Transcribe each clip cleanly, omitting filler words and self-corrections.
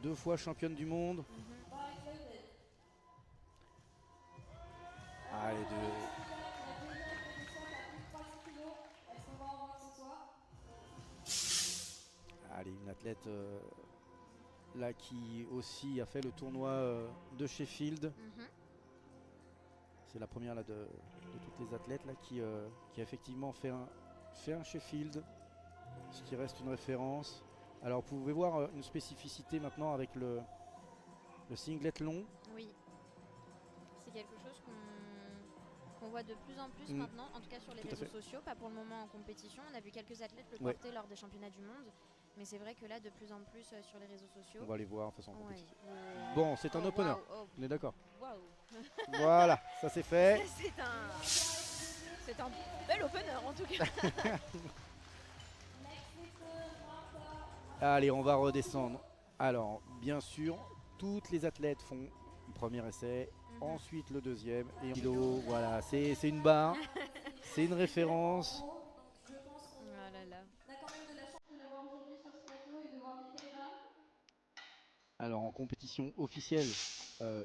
2 fois championne du monde. Allez, allez, une athlète là qui aussi a fait le tournoi de Sheffield. C'est la première là, de toutes les athlètes là, qui a effectivement fait un Sheffield, ce qui reste une référence. Alors vous pouvez voir une spécificité maintenant avec le singlet long. Oui, c'est quelque chose qu'on voit de plus en plus maintenant, en tout cas sur les réseaux sociaux, pas pour le moment en compétition. On a vu quelques athlètes le porter lors des championnats du monde, mais c'est vrai que là, de plus en plus sur les réseaux sociaux. On va les voir en façon compétition. Bon, c'est un opener, on est d'accord. Voilà, ça c'est fait. C'est un bel opener en tout cas. Allez, on va redescendre. Alors, bien sûr, toutes les athlètes font le premier essai, ensuite le deuxième, et kilo, voilà, c'est une barre, c'est une référence. Oh là là. Alors, en compétition officielle,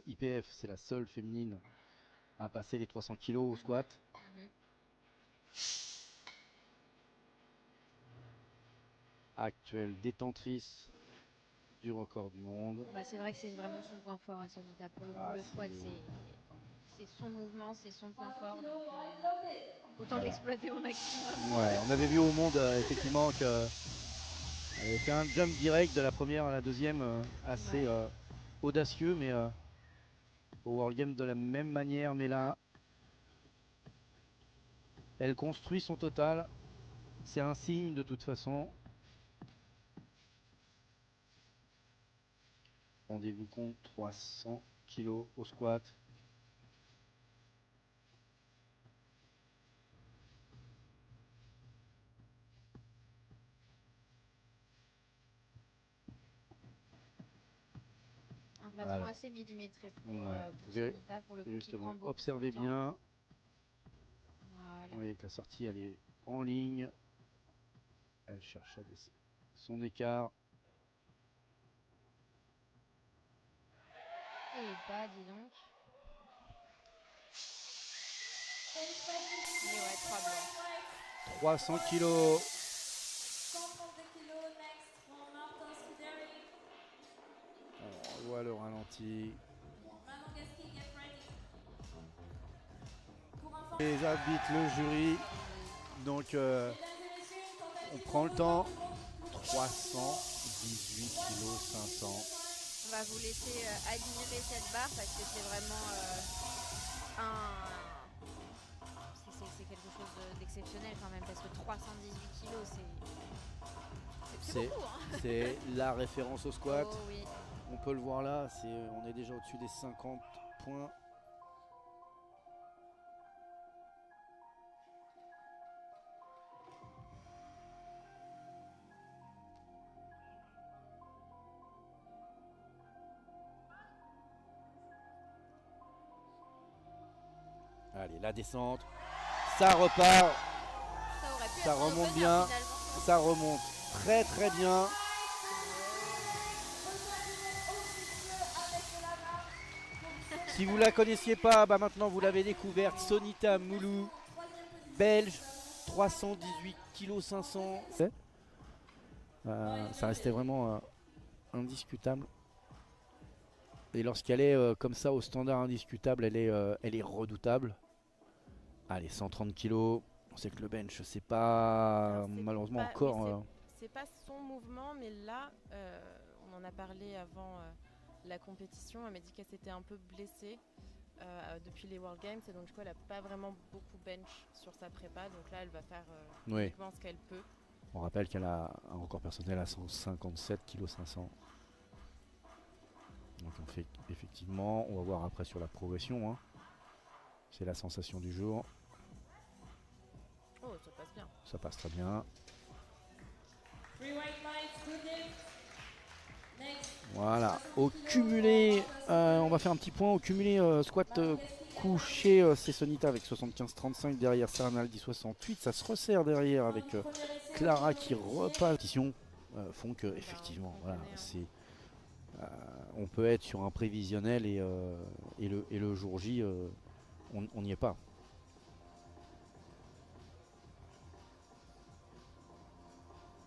IPF, c'est la seule féminine à passer les 300 kg au squat. Actuelle détentrice du record du monde. Bah, c'est vrai que c'est vraiment son point fort à Sonita. Pour le squat, c'est son mouvement, c'est son point fort. Donc, autant l'exploiter au maximum. Ouais, on avait vu au monde effectivement que elle avait fait un jump direct de la première à la deuxième assez audacieux, mais au World Game de la même manière, mais là elle construit son total. C'est un signe de toute façon. Rendez-vous compte, 300 kg au squat. Un plafond assez millimétré pour Sonita, pour le coup, qui prend beaucoup observez de temps. bien. Voilà. Vous voyez que la sortie elle est en ligne. Elle cherche à baisser son écart. Et pas, dis donc. Et ouais, 3 blocs. 300 kg. On voit le ralenti. Les arbitres, le jury. Donc on prend le temps. 318 kg 500. On va vous laisser admirer cette barre parce que c'est vraiment c'est quelque chose d'exceptionnel quand même, parce que 318 kilos, c'est beaucoup. Hein. C'est la référence au squat. Oh, oui. On peut le voir là, on est déjà au-dessus des 50 points. Allez, la descente, ça repart, ça remonte bien, ça remonte très très bien. Si vous la connaissiez pas, bah maintenant vous l'avez découverte. Sonita Moulou, belge, 318 kg 500. Ça restait vraiment indiscutable. Et lorsqu'elle est comme ça au standard indiscutable, elle est redoutable. Allez, 130 kg. On sait que le bench, c'est pas malheureusement encore. C'est pas son mouvement, mais là, on en a parlé avant la compétition. Elle m'a dit qu'elle s'était un peu blessée depuis les World Games, et donc du coup, elle n'a pas vraiment beaucoup bench sur sa prépa. Donc là, elle va faire uniquement ce qu'elle peut. On rappelle qu'elle a un record personnel à 157 kg 500. Donc on fait effectivement, on va voir après sur la progression. Hein. C'est la sensation du jour. Oh, ça passe bien. Ça passe très bien. Voilà, au cumulé, on va faire un petit point. Au cumulé squat couché, c'est Sonita avec 75-35, derrière Sarnaldi 68. Ça se resserre derrière avec Clara qui repasse. Font que effectivement, voilà, c'est on peut être sur un prévisionnel et le jour J, on n'y est pas.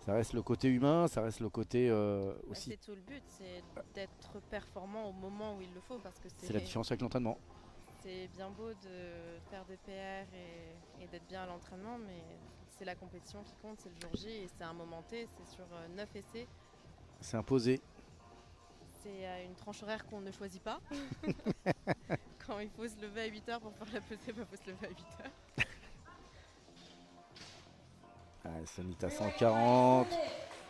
Ça reste le côté humain, ça reste le côté aussi. C'est tout le but, c'est d'être performant au moment où il le faut, parce que c'est la différence avec l'entraînement. C'est bien beau de faire des PR et d'être bien à l'entraînement, mais c'est la compétition qui compte, c'est le jour J et c'est un moment T, c'est sur 9 essais. C'est imposé. C'est une tranche horaire qu'on ne choisit pas. Quand il faut se lever à 8h pour faire la pesée, il faut se lever à 8h. Sonita 140,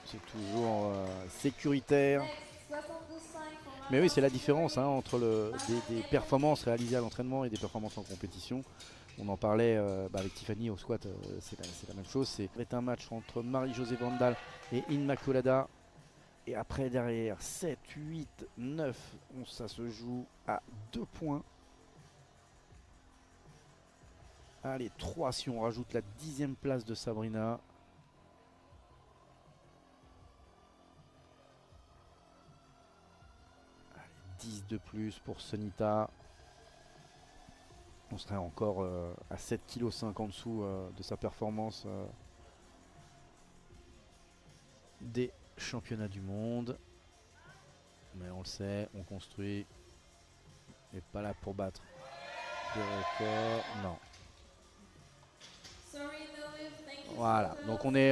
c'est toujours sécuritaire. Mais oui, c'est la différence entre des performances réalisées à l'entraînement et des performances en compétition. On en parlait avec Tiffany au squat, c'est la même chose. Ça va être un match entre Marie-Josée Vandal et Immaculada. Et après derrière, 7, 8, 9, ça se joue à 2 points. Allez, 3 si on rajoute la 10e place de Sabrina. Allez, 10 de plus pour Sonita. On serait encore à 7,5 kg en dessous de sa performance des championnats du monde. Mais on le sait, on construit. On n'est pas là pour battre des records. Non. Voilà, donc on est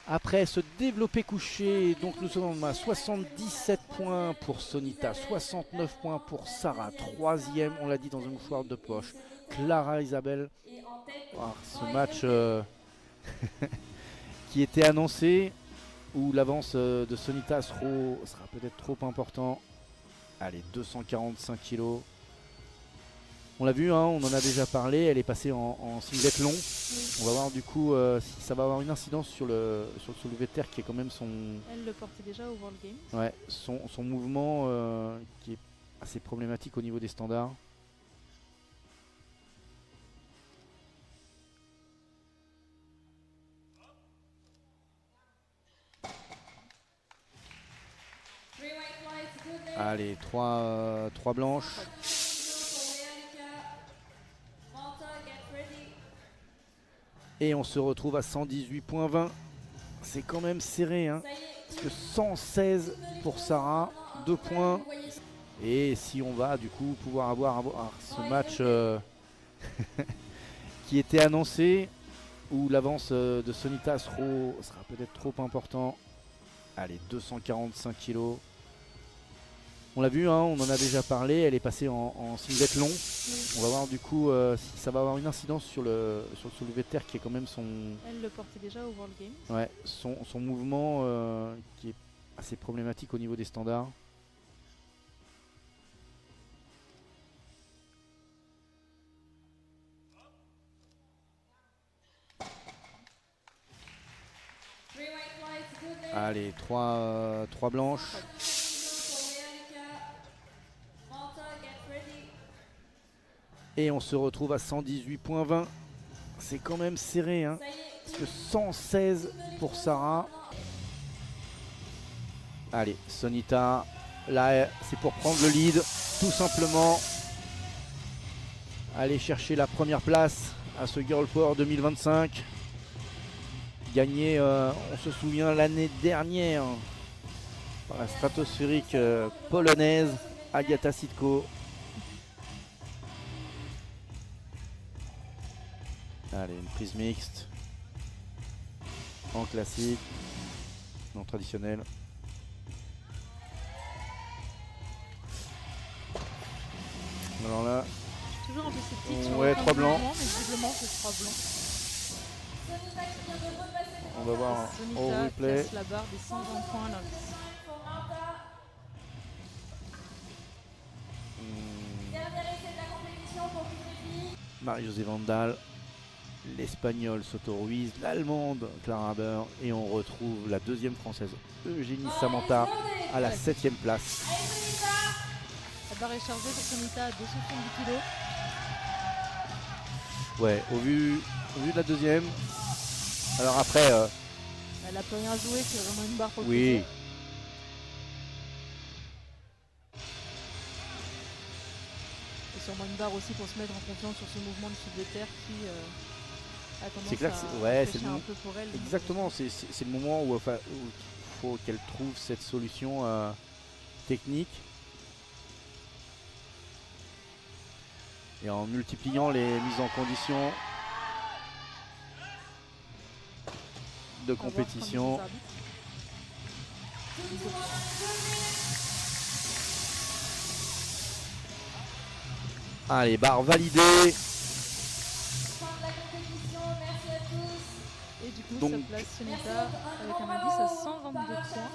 après ce développé couché, donc nous sommes à 77 points pour Sonita, 69 points pour Sarah, 3e, on l'a dit, dans un mouchoir de poche, Clara Isabelle. Ce match qui était annoncé, où l'avance de Sonita sera peut-être trop important. Allez, 245 kg. On l'a vu, on en a déjà parlé, elle est passée en singlet long. Oui. On va voir du coup si ça va avoir une incidence sur le soulevé de terre qui est quand même son... Elle le portait déjà au World Games. Ouais, son mouvement qui est assez problématique au niveau des standards. Allez, 3 blanches. Et on se retrouve à 118,20. C'est quand même serré, parce que 116 pour Sarah, 2 points. Et si on va du coup pouvoir avoir ce match qui était annoncé, où l'avance de Sonita sera peut-être trop important. Allez, 245 kg. On l'a vu, on en a déjà parlé, elle est passée en singlet long. On va voir du coup si ça va avoir une incidence sur le soulevé de terre qui est quand même son... Elle le portait déjà au World Games. Ouais, son mouvement qui est assez problématique au niveau des standards. Allez, 3 blanches. Et on se retrouve à 118,20. C'est quand même serré, parce que 116 pour Sarah. Allez, Sonita, là c'est pour prendre le lead, tout simplement. Aller chercher la première place à ce Girl Power 2025. Gagné, on se souvient, l'année dernière par la stratosphérique polonaise Agata Sitko. Allez, une prise mixte en classique, non traditionnel. Alors là, toujours un peu sceptique. Ouais, 3 blancs. Mais visiblement, c'est 3 blancs. On va voir au replay. La barre des 120 points là. Marie-Josée Vandal, l'Espagnole Soto Ruiz, l'Allemande Clara Haber, et on retrouve la 2e Française Eugénie Samantha à la 7e place. La barre est chargée pour Sonita à 270 kg. Ouais, au vu de la 2e. Alors après... elle a pas rien à jouer, c'est vraiment une barre pour le oui. plaisir. sûrement une barre aussi pour se mettre en confiance sur ce mouvement de soulevé de terre qui a tendance C'est clair à c'est pêcher un peu pour elle. Exactement, c'est le moment où il faut qu'elle trouve cette solution technique. Et en multipliant les mises en condition de compétition. Allez, barre validée. Et du coup, ça place Sunita avec un indice à 122 points.